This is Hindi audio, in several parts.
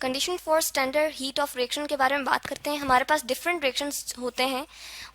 Condition for standard heat of reaction के बारे में बात करते हैं। हमारे पास डिफरेंट रिएक्शंस होते हैं,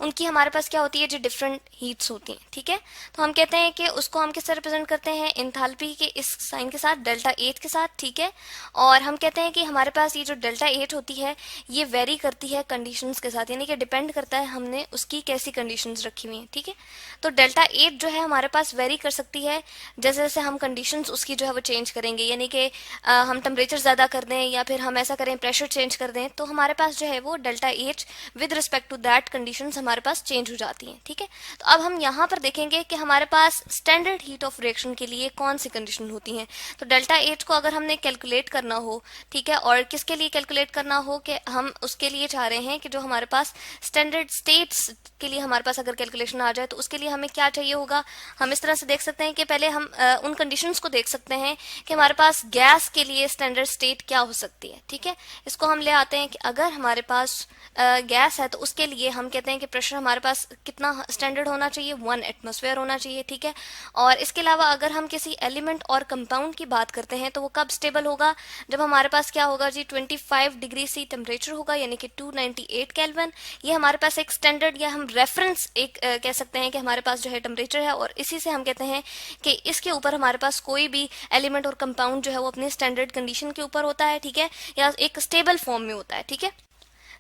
उनकी हमारे पास क्या होती है, जो डिफरेंट हीट्स होती हैं। ठीक है, तो हम कहते हैं कि उसको हम किससे रिप्रेजेंट करते हैं, एंथैल्पी के इस साइन के साथ, डेल्टा एट के साथ। ठीक है, और हम कहते हैं कि हमारे पास ये जो डेल्टा एट होती है ये वेरी करती है कंडीशंस के साथ, यानी कि डिपेंड करता है हमने उसकी कैसी कंडीशंस रखी हुई हैं। ठीक है, तो डेल्टा एट जो है हमारे पास वेरी कर सकती है जैसे जैसे हम कंडीशंस उसकी जो है वो चेंज करेंगे, यानी कि हम टेम्परेचर ज़्यादा कर दें या फिर हम ऐसा करें प्रेशर चेंज कर दें, तो हमारे पास जो है वो delta at with respect to that conditions हमारे पास चेंज हो जाती हैं। ठीक है, तो अब हम यहाँ पर देखेंगे कि हमारे पास स्टैंडर्ड हीट ऑफ रिएक्शन के लिए कौन सी कंडीशन होती हैं। तो डेल्टा एट को अगर हमने कैलकुलेट करना हो, ठीक है, और किसके लिए कैलकुलेट करना हो कि हम उसके लिए चाह रहे हैं कि जो हमारे पास स्टैंडर्ड स्टेट्स के लिए हमारे पास अगर कैलकुलेशन आ जाए तो उसके लिए हमें क्या चाहिए होगा। हम इस तरह से देख सकते हैं कि पहले हम उन कंडीशंस को देख सकते हैं कि हमारे पास गैस के लिए स्टैंडर्ड स्टेट क्या हो सकती है। ठीक है, इसको हम ले आते हैं कि अगर हमारे पास गैस है तो उसके लिए हम कहते हैं कि प्रेशर हमारे पास कितना स्टैंडर्ड होना चाहिए, 1 एटमॉस्फेयर होना चाहिए। ठीक है, और इसके अलावा अगर हम किसी एलिमेंट और कंपाउंड की बात करते हैं तो वो कब स्टेबल होगा, जब हमारे पास क्या होगा जी, 25 डिग्री सी टेम्परेचर होगा, यानी कि 298 केल्विन। ये हमारे पास एक स्टैंडर्ड या हम रेफरेंस एक कह सकते हैं कि हमारे पास जो है टेम्परेचर है, और इसी से हम कहते हैं कि इसके ऊपर हमारे पास कोई भी एलिमेंट और कंपाउंड जो है वो अपनी स्टैंडर्ड कंडीशन के ऊपर होता है। ठीक है, या एक स्टेबल फॉर्म में होता है। ठीक है,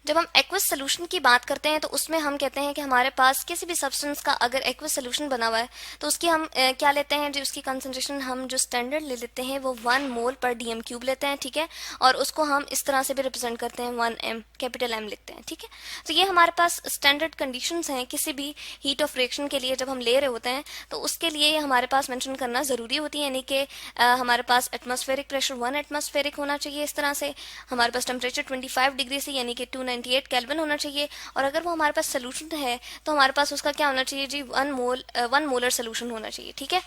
जब हम एक्वस सोल्यूशन की बात करते हैं तो उसमें हम कहते हैं कि हमारे पास किसी भी सब्सटेंस का अगर एक्वस सोल्यूशन बना हुआ है तो उसकी हम क्या लेते हैं, जो उसकी कंसंट्रेशन हम जो स्टैंडर्ड ले लेते हैं वो 1 मोल पर डीएम क्यूब लेते हैं। ठीक है, और उसको हम इस तरह से भी रिप्रेजेंट करते हैं, 1 m कैपिटल M लिखते हैं। ठीक है, तो ये हमारे पास स्टैंडर्ड कंडीशंस हैं किसी भी हीट ऑफ रिएक्शन के लिए। जब हम ले रहे होते हैं तो उसके लिए हमारे पास मेंशन करना ज़रूरी होती है, यानी कि हमारे पास एटमॉस्फेरिक प्रेशर 1 एटमॉस्फेरिक होना चाहिए इस तरह से, हमारे पास टेम्परेचर 25 डिग्री से यानी कि 298 केल्विन होना चाहिए, और अगर वो हमारे पास सोल्यूशन है तो हमारे पास उसका क्या होना चाहिए जी, 1 मोलर सोल्यूशन होना चाहिए। ठीक है,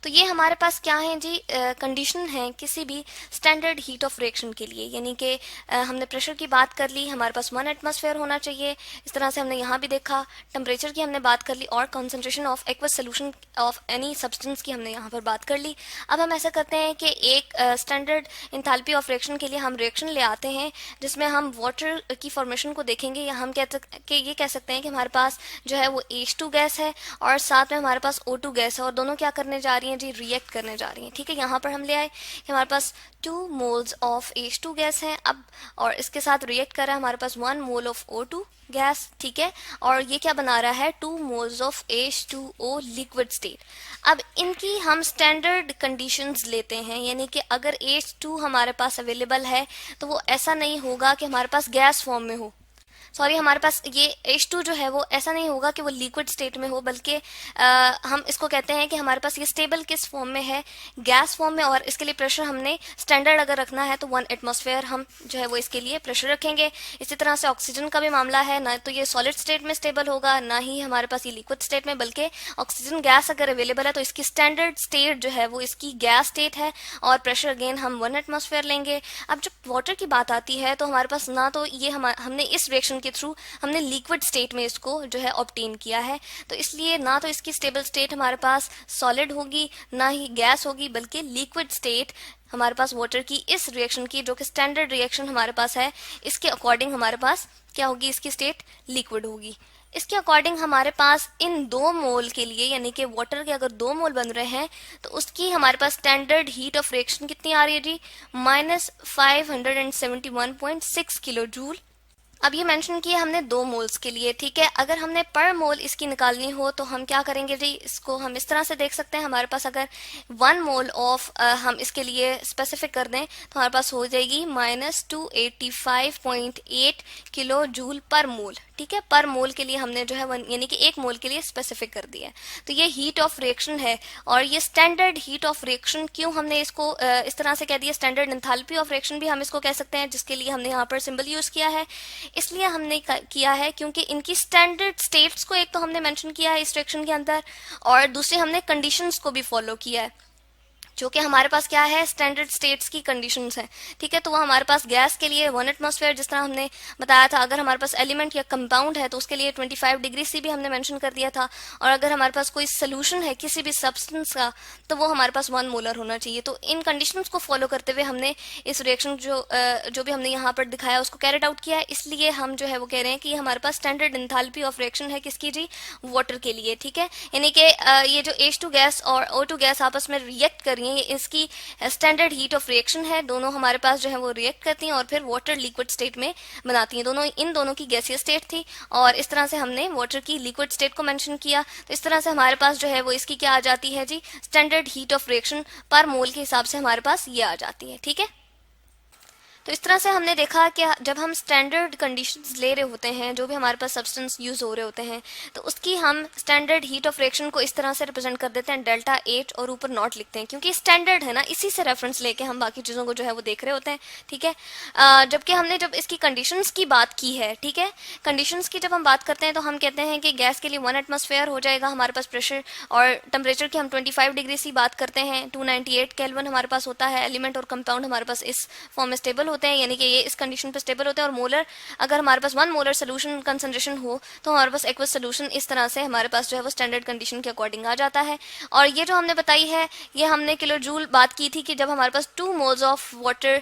तो ये हमारे पास क्या है जी, कंडीशन है किसी भी स्टैंडर्ड हीट ऑफ रिएक्शन के लिए, यानी कि हमने प्रेशर की बात कर ली, हमारे पास 1 एटमॉस्फेयर होना चाहिए, इस तरह से हमने यहाँ भी देखा। टेम्परेचर की हमने बात कर ली, और concentration of aqueous solution of any substance की हमने यहाँ पर बात कर ली। अब हम ऐसा करते हैं कि एक स्टैंडर्ड इंथैल्पी ऑफ रिएक्शन के लिए हम रिएक्शन ले आते हैं जिसमें हम वाटर की फॉर्मेशन को देखेंगे, या हम ये कह सकते हैं कि हमारे पास जो है वो H2 गैस है और साथ में हमारे पास O2 गैस है, और दोनों क्या करने जा रही हैं जी, रिएक्ट करने जा रही हैं। ठीक है, यहाँ पर हम ले आए कि हमारे पास 2 मोल्स ऑफ H2 गैस है अब, और इसके साथ रिएक्ट कर रहा है हमारे पास 1 मोल ऑफ O2 गैस। ठीक है, और ये क्या बना रहा है, 2 moles of H2O liquid state. अब इनकी हम स्टैंडर्ड कंडीशंस लेते हैं, यानी कि अगर H2 हमारे पास अवेलेबल है तो वो ऐसा नहीं होगा कि हमारे पास गैस फॉर्म में हो, सॉरी हमारे पास ये H2 जो है वो ऐसा नहीं होगा कि वो लिक्विड स्टेट में हो, बल्कि हम इसको कहते हैं कि हमारे पास ये स्टेबल किस फॉर्म में है, गैस फॉर्म में। और इसके लिए प्रेशर हमने स्टैंडर्ड अगर रखना है तो 1 एटमॉस्फेयर हम जो है वो इसके लिए प्रेशर रखेंगे। इसी तरह से ऑक्सीजन का भी मामला है, ना तो ये सॉलिड स्टेट में स्टेबल होगा, ना ही हमारे पास ये लिक्विड स्टेट में, बल्कि ऑक्सीजन गैस अगर अवेलेबल है तो इसकी स्टैंडर्ड स्टेट जो है वो इसकी गैस स्टेट है, और प्रेशर अगेन हम 1 एटमॉस्फेयर लेंगे। अब जब वाटर की बात आती है तो हमारे पास ना तो ये हमने इस रिएक्शन के थ्रू हमने लिक्विड स्टेट में इसको जो है ऑब्टेन किया है, तो इसलिए ना तो इसकी स्टेबल स्टेट हमारे पास सॉलिड होगी ना ही गैस होगी, बल्कि लिक्विड स्टेट हमारे पास वाटर की इस रिएक्शन की, जो कि स्टैंडर्ड रिएक्शन हमारे पास है, इसके अकॉर्डिंग हमारे पास क्या होगी, इसकी स्टेट लिक्विड होगी। इसके अकॉर्डिंग हमारे पास इन 2 मोल के लिए, यानी कि वाटर के अगर 2 मोल बन रहे हैं तो उसकी हमारे पास स्टैंडर्ड हीट ऑफ रिएक्शन कितनी आ रही है जी, -571.6 किलो जूल। अब ये मेंशन किया हमने 2 मोल्स के लिए। ठीक है, अगर हमने पर मोल इसकी निकालनी हो तो हम क्या करेंगे जी, इसको हम इस तरह से देख सकते हैं, हमारे पास अगर 1 मोल ऑफ हम इसके लिए स्पेसिफिक कर दें तो हमारे पास हो जाएगी -285.8 किलो जूल पर मोल। ठीक है, पर मोल के लिए हमने जो है यानी कि 1 मोल के लिए स्पेसिफिक कर दिया है। तो ये हीट ऑफ रिएक्शन है, और ये स्टैंडर्ड हीट ऑफ रिएक्शन क्यों हमने इसको इस तरह से कह दिया, स्टैंडर्ड एंथैल्पी ऑफ रिएक्शन भी हम इसको कह सकते हैं, जिसके लिए हमने यहाँ पर सिंबल यूज किया है। इसलिए हमने किया है क्योंकि इनकी स्टैंडर्ड स्टेट्स को एक तो हमने मेंशन किया है इस रिएक्शन के अंदर, और दूसरे हमने कंडीशंस को भी फॉलो किया है। जो कि हमारे पास क्या है, स्टैंडर्ड स्टेट्स की कंडीशंस हैं, ठीक है। तो वो हमारे पास गैस के लिए 1 एटमॉस्फेयर जिस तरह हमने बताया था, अगर हमारे पास एलिमेंट या कंपाउंड है तो उसके लिए 25 डिग्री सी भी हमने मेंशन कर दिया था, और अगर हमारे पास कोई सोल्यूशन है किसी भी सब्सटेंस का तो वो हमारे पास 1 मोलर होना चाहिए। तो इन कंडीशंस को फॉलो करते हुए हमने इस रिएक्शन जो भी हमने यहाँ पर दिखाया उसको कैरिड आउट किया है, इसलिए हम जो है वो कह रहे हैं कि हमारे पास स्टैंडर्ड एंथैल्पी ऑफ रिएक्शन है किसकी जी, वाटर के लिए, ठीक है। यानी कि ये जो H2 गैस और O2 गैस आपस में रिएक्ट कर रही है, इसकी स्टैंडर्ड हीट ऑफ रिएक्शन है, दोनों हमारे पास जो है वो रिएक्ट करती हैं और फिर वाटर लिक्विड स्टेट में बनाती हैं। इन दोनों की गैसीय स्टेट थी और इस तरह से हमने वाटर की लिक्विड स्टेट को मेंशन किया। तो इस तरह से हमारे पास जो है वो इसकी क्या आ जाती है जी, स्टैंडर्ड हीट ऑफ रिएक्शन पर मोल के हिसाब से हमारे पास ये आ जाती है, ठीक है। तो इस तरह से हमने देखा कि जब हम स्टैंडर्ड कंडीशंस ले रहे होते हैं, जो भी हमारे पास सब्सटेंस यूज हो रहे होते हैं, तो उसकी हम स्टैंडर्ड हीट ऑफ रिएक्शन को इस तरह से रिप्रेजेंट कर देते हैं डेल्टा H और ऊपर नॉट लिखते हैं, क्योंकि स्टैंडर्ड है ना, इसी से रेफरेंस लेके हम बाकी चीज़ों को जो है वो देख रहे होते हैं, ठीक है। जबकि हमने जब इसकी कंडीशंस की बात की है, ठीक है, कंडीशंस की जब हम बात करते हैं तो हम कहते हैं कि गैस के लिए 1 एटमॉस्फेयर हो जाएगा हमारे पास प्रेशर, और टेम्परेचर की हम 25 डिग्री सी बात करते हैं, 298 केल्विन हमारे पास होता है, एलिमेंट और कंपाउंड हमारे पास इस फॉर्म में स्टेबल होते हैं, यानी कि ये इस कंडीशन पे स्टेबल होते हैं। और मोलर, अगर हमारे पास 1 मोलर सोल्यूशन कंसंट्रेशन हो तो हमारे पास एक्वस सोल्यूशन इस तरह से हमारे पास जो है वो स्टैंडर्ड कंडीशन के अकॉर्डिंग आ जाता है। और ये जो हमने बताई है, ये हमने किलो जूल बात की थी कि जब हमारे पास 2 मोल्स ऑफ वाटर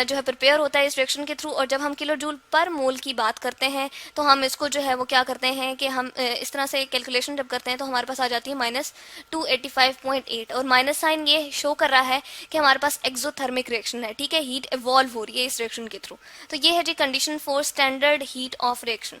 जो है प्रिपेयर होता है इस रिएक्शन के थ्रू, और जब हम किलो जूल पर मोल की बात करते हैं तो हम इसको जो है वो क्या करते हैं कि हम इस तरह से कैलकुलेशन जब करते हैं तो हमारे पास आ जाती है -285.8, और माइनस साइन ये शो कर रहा है कि हमारे पास एक्सोथर्मिक रिएक्शन है, ठीक है, हीट इवॉल्व हो रही है इस रिएक्शन के थ्रू। तो ये है जी condition for standard heat of reaction.